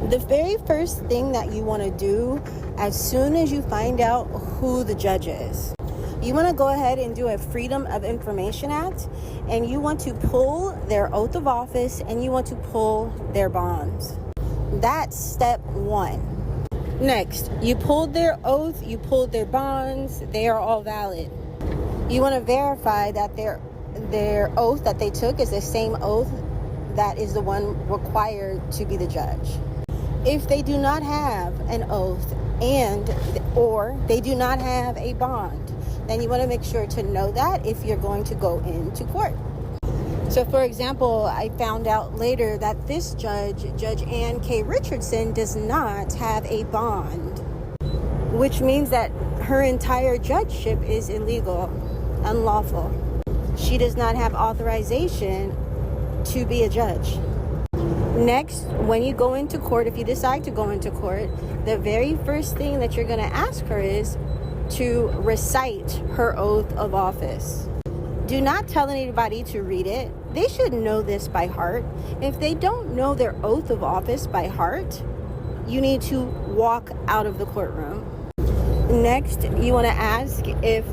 The very first thing that you want to do as soon as you find out who the judge is, you want to go ahead and do a Freedom of Information Act, and you want to pull their oath of office and you want to pull their bonds. That's step one. Next, you pulled their oath, you pulled their bonds, they are all valid. You want to verify that their oath that they took is the same oath that is the one required to be the judge. If they do not have an oath or they do not have a bond, then you want to make sure to know that if you're going to go into court. So, for example, I found out later that this judge, Judge Ann K. Richardson, does not have a bond, which means that her entire judgeship is illegal, unlawful. She does not have authorization to be a judge. Next, when you go into court, if you decide to go into court, the very first thing that you're going to ask her is to recite her oath of office. Do not tell anybody to read it. They should know this by heart. If they don't know their oath of office by heart, you need to walk out of the courtroom. Next, you want to ask if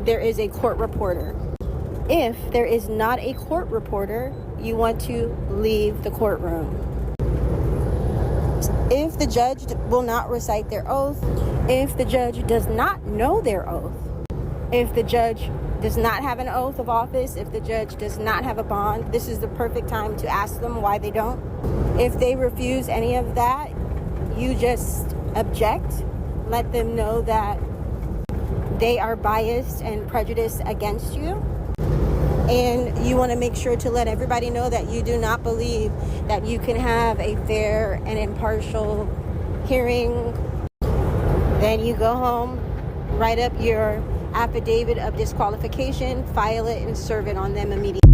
there is a court reporter. If there is not a court reporter, you want to leave the courtroom. If the judge will not recite their oath, if the judge does not know their oath, if the judge does not have an oath of office, if the judge does not have a bond, this is the perfect time to ask them why they don't. If they refuse any of that, you just object. Let them know that they are biased and prejudiced against you. And you want to make sure to let everybody know that you do not believe that you can have a fair and impartial hearing. Then you go home, write up your affidavit of disqualification, file it, and serve it on them immediately.